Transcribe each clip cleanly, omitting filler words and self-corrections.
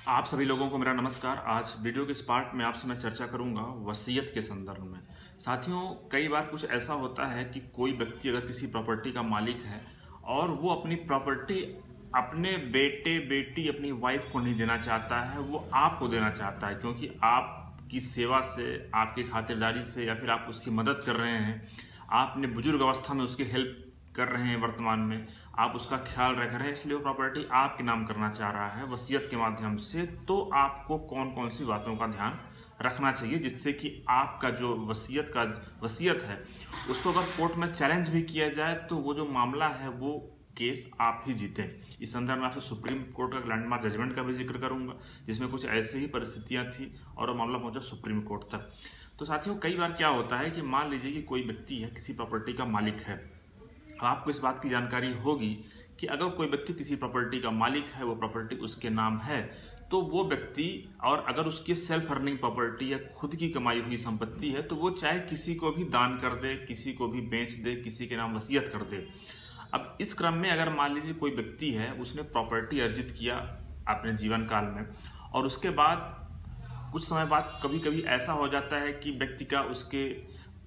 आप सभी लोगों को मेरा नमस्कार। आज वीडियो के इस पार्ट में आपसे मैं चर्चा करूंगा वसीयत के संदर्भ में। साथियों, कई बार कुछ ऐसा होता है कि कोई व्यक्ति अगर किसी प्रॉपर्टी का मालिक है और वो अपनी प्रॉपर्टी अपने बेटे बेटी अपनी वाइफ को नहीं देना चाहता है, वो आपको देना चाहता है क्योंकि आपकी सेवा से, आपकी खातिरदारी से या फिर आप उसकी मदद कर रहे हैं, आपने बुजुर्ग अवस्था में उसकी हेल्प कर रहे हैं, वर्तमान में आप उसका ख्याल रख रहे हैं, इसलिए वो प्रॉपर्टी आपके नाम करना चाह रहा है वसीयत के माध्यम से। तो आपको कौन कौन सी बातों का ध्यान रखना चाहिए जिससे कि आपका जो वसीयत है उसको अगर कोर्ट में चैलेंज भी किया जाए तो वो जो मामला है वो केस आप ही जीते। इस संदर्भ में आपसे सुप्रीम कोर्ट का लैंडमार्क जजमेंट का भी जिक्र करूंगा जिसमें कुछ ऐसे ही परिस्थितियां थी और वो मामला पहुंचा सुप्रीम कोर्ट तक। तो साथियों, कई बार क्या होता है कि मान लीजिए कि कोई व्यक्ति है, किसी प्रॉपर्टी का मालिक है। आपको इस बात की जानकारी होगी कि अगर कोई व्यक्ति किसी प्रॉपर्टी का मालिक है, वो प्रॉपर्टी उसके नाम है, तो वो व्यक्ति, और अगर उसकी सेल्फ अर्निंग प्रॉपर्टी या खुद की कमाई हुई संपत्ति है, तो वो चाहे किसी को भी दान कर दे, किसी को भी बेच दे, किसी के नाम वसीयत कर दे। अब इस क्रम में अगर मान लीजिए कोई व्यक्ति है, उसने प्रॉपर्टी अर्जित किया अपने जीवन काल में और उसके बाद कुछ समय बाद कभी कभी ऐसा हो जाता है कि व्यक्ति का उसके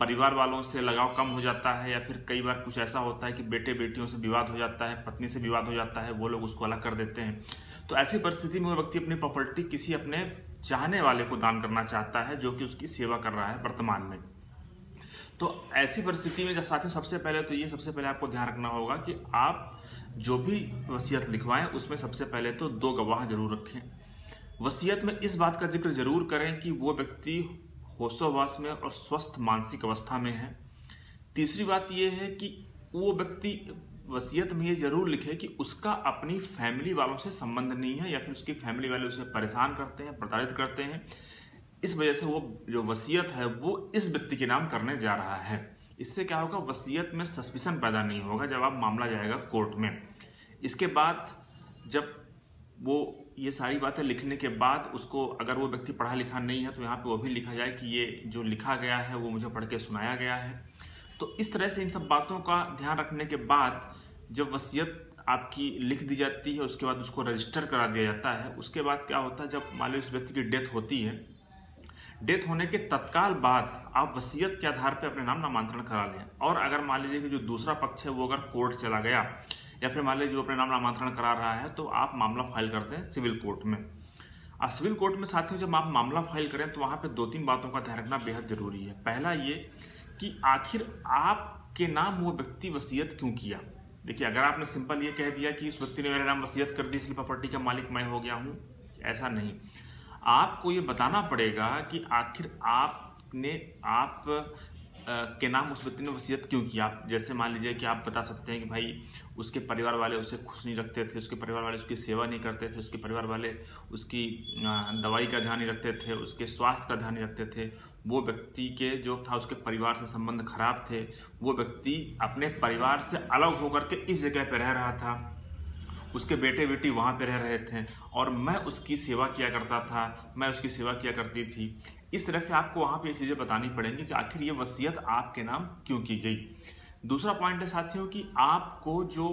परिवार वालों से लगाव कम हो जाता है, या फिर कई बार कुछ ऐसा होता है कि बेटे बेटियों से विवाद हो जाता है, पत्नी से विवाद हो जाता है, वो लोग उसको अलग कर देते हैं। तो ऐसी परिस्थिति में वो व्यक्ति अपनी प्रॉपर्टी किसी अपने चाहने वाले को दान करना चाहता है जो कि उसकी सेवा कर रहा है वर्तमान में। तो ऐसी परिस्थिति में साथियों, सबसे पहले आपको ध्यान रखना होगा कि आप जो भी वसीयत लिखवाएं उसमें सबसे पहले तो 2 गवाह जरूर रखें। वसीयत में इस बात का जिक्र जरूर करें कि वो व्यक्ति होशोहवास में और स्वस्थ मानसिक अवस्था में है। तीसरी बात यह है कि वो व्यक्ति वसीयत में ये जरूर लिखे कि उसका अपनी फैमिली वालों से संबंध नहीं है या फिर उसकी फैमिली वाले उसे परेशान करते हैं, प्रताड़ित करते हैं, इस वजह से वो जो वसीयत है वो इस व्यक्ति के नाम करने जा रहा है। इससे क्या होगा, वसीयत में सस्पिशन पैदा नहीं होगा जब आप मामला जाएगा कोर्ट में। इसके बाद जब वो ये सारी बातें लिखने के बाद उसको, अगर वो व्यक्ति पढ़ा लिखा नहीं है तो यहाँ पे वो भी लिखा जाए कि ये जो लिखा गया है वो मुझे पढ़ के सुनाया गया है। तो इस तरह से इन सब बातों का ध्यान रखने के बाद जब वसीयत आपकी लिख दी जाती है उसके बाद उसको रजिस्टर करा दिया जाता है। उसके बाद क्या होता है, जब मान लो इस व्यक्ति की डेथ होती है, डेथ होने के तत्काल बाद आप वसीयत के आधार पर अपने नाम नामांतरण करा लें। और अगर मान लीजिए कि जो दूसरा पक्ष है वो अगर कोर्ट चला गया या फिर मान लीजिए जो अपने नाम नामांतरण करा रहा है, तो आप मामला फाइल करते हैं सिविल कोर्ट में। अब सिविल कोर्ट में साथियों जब आप मामला फाइल करें तो वहाँ पे 2-3 बातों का ध्यान रखना बेहद जरूरी है। पहला ये कि आखिर आपके नाम वो व्यक्ति वसीयत क्यों किया। देखिए, अगर आपने सिंपल ये कह दिया कि उस व्यक्ति ने मेरे नाम वसीयत कर दी इसलिए प्रॉपर्टी का मालिक मैं हो गया हूँ, ऐसा नहीं। आपको ये बताना पड़ेगा कि आखिर आप के नाम उस व्यक्ति ने वसीयत क्यों किया। जैसे मान लीजिए कि आप बता सकते हैं कि भाई उसके परिवार वाले उसे खुश नहीं रखते थे, उसके परिवार वाले उसकी सेवा नहीं करते थे, उसके परिवार वाले उसकी दवाई का ध्यान नहीं रखते थे, उसके स्वास्थ्य का ध्यान नहीं रखते थे, वो व्यक्ति के जो था उसके परिवार से संबंध खराब थे, वो व्यक्ति अपने परिवार से अलग होकर के इस जगह पर रह रहा था, उसके बेटे बेटी वहाँ पे रह रहे थे और मैं उसकी सेवा किया करता था, मैं उसकी सेवा किया करती थी। इस तरह से आपको वहाँ पे ये चीज़ें बतानी पड़ेंगी कि आखिर ये वसीयत आपके नाम क्यों की गई। दूसरा पॉइंट है साथियों कि आपको जो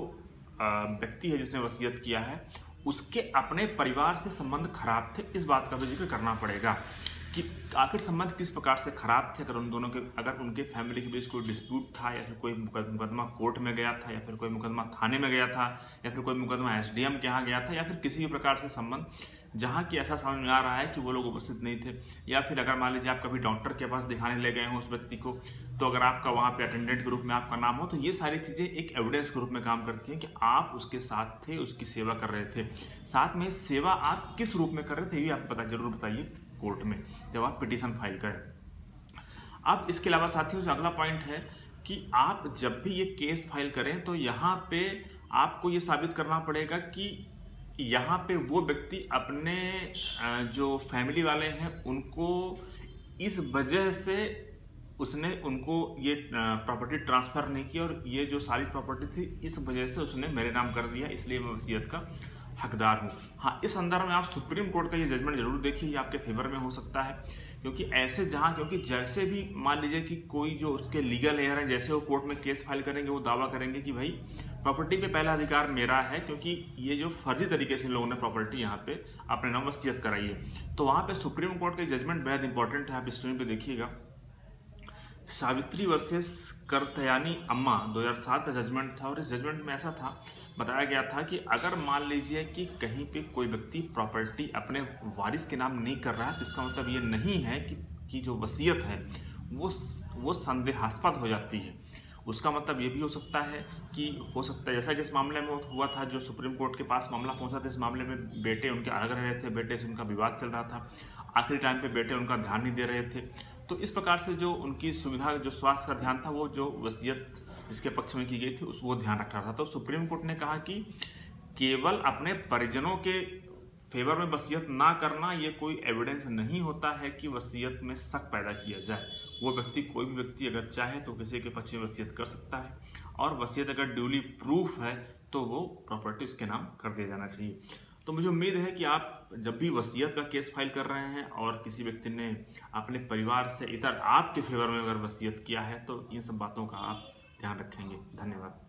व्यक्ति है जिसने वसीयत किया है उसके अपने परिवार से संबंध खराब थे, इस बात का भी जिक्र करना पड़ेगा कि आखिर संबंध किस प्रकार से खराब थे। अगर उनके फैमिली के बीच कोई डिस्प्यूट था या फिर कोई मुकदमा कोर्ट में गया था या फिर कोई मुकदमा थाने में गया था या फिर कोई मुकदमा एसडीएम के यहाँ गया था या फिर किसी भी प्रकार से संबंध जहाँ की ऐसा समझ में आ रहा है कि वो लोग उपस्थित नहीं थे, या फिर अगर मान लीजिए आप कभी डॉक्टर के पास दिखाने ले गए हो उस व्यक्ति को, तो अगर आपका वहाँ पे अटेंडेंट के रूप में आपका नाम हो, तो ये सारी चीज़ें एक एविडेंस के रूप में काम करती हैं कि आप उसके साथ थे, उसकी सेवा कर रहे थे। साथ में सेवा आप किस रूप में कर रहे थे ये आप जरूर बताइए कोर्ट में जब आप पिटीशन फाइल करें। अब इसके अलावा साथियों जो अगला पॉइंट है कि आप जब भी ये केस फाइल करें तो यहाँ पे आपको ये साबित करना पड़ेगा कि यहाँ पे वो व्यक्ति अपने जो फैमिली वाले हैं उनको इस वजह से उसने उनको ये प्रॉपर्टी ट्रांसफ़र नहीं की और ये जो सारी प्रॉपर्टी थी इस वजह से उसने मेरे नाम कर दिया, इसलिए मैं वसीयत का हकदार हूँ। हाँ, इस संदर्भ में आप सुप्रीम कोर्ट का ये जजमेंट जरूर देखिए, ये आपके फेवर में हो सकता है, क्योंकि ऐसे जहाँ क्योंकि जैसे भी मान लीजिए कि कोई जो उसके लीगल एयर हैं, जैसे वो कोर्ट में केस फाइल करेंगे, वो दावा करेंगे कि भाई प्रॉपर्टी पे पहला अधिकार मेरा है, क्योंकि ये जो फर्जी तरीके से लोगों ने प्रॉपर्टी यहाँ पे अपने नाम वसीयत कराई है। तो वहाँ पे सुप्रीम कोर्ट का जजमेंट बेहद इंपॉर्टेंट है, आप स्क्रीन पे देखिएगा। सावित्री वर्सेस करतयानी अम्मा 2007 का जजमेंट था, और इस जजमेंट में ऐसा था, बताया गया था कि अगर मान लीजिए कि कहीं पे कोई व्यक्ति प्रॉपर्टी अपने वारिस के नाम नहीं कर रहा है, तो इसका मतलब ये नहीं है कि जो वसीयत है वो संदेहास्पद हो जाती है। उसका मतलब ये भी हो सकता है जैसा कि इस मामले में हुआ था, जो सुप्रीम कोर्ट के पास मामला पहुंचा था, इस मामले में बेटे उनके अलग रह रहे थे, बेटे से उनका विवाद चल रहा था, आखिरी टाइम पे बेटे उनका ध्यान नहीं दे रहे थे। तो इस प्रकार से जो उनकी सुविधा, जो स्वास्थ्य का ध्यान था, वो जो वसीयत जिसके पक्ष में की गई थी वो ध्यान रख रहा था। तो सुप्रीम कोर्ट ने कहा कि केवल अपने परिजनों के फेवर में वसीयत ना करना ये कोई एविडेंस नहीं होता है कि वसीयत में शक पैदा किया जाए। वो व्यक्ति, कोई भी व्यक्ति अगर चाहे तो किसी के पक्ष में वसीयत कर सकता है, और वसीयत अगर ड्यूली प्रूफ है तो वो प्रॉपर्टी उसके नाम कर दिया जाना चाहिए। तो मुझे उम्मीद है कि आप जब भी वसीयत का केस फाइल कर रहे हैं और किसी व्यक्ति ने अपने परिवार से इतर आपके फेवर में अगर वसीयत किया है, तो इन सब बातों का आप ध्यान रखेंगे। धन्यवाद।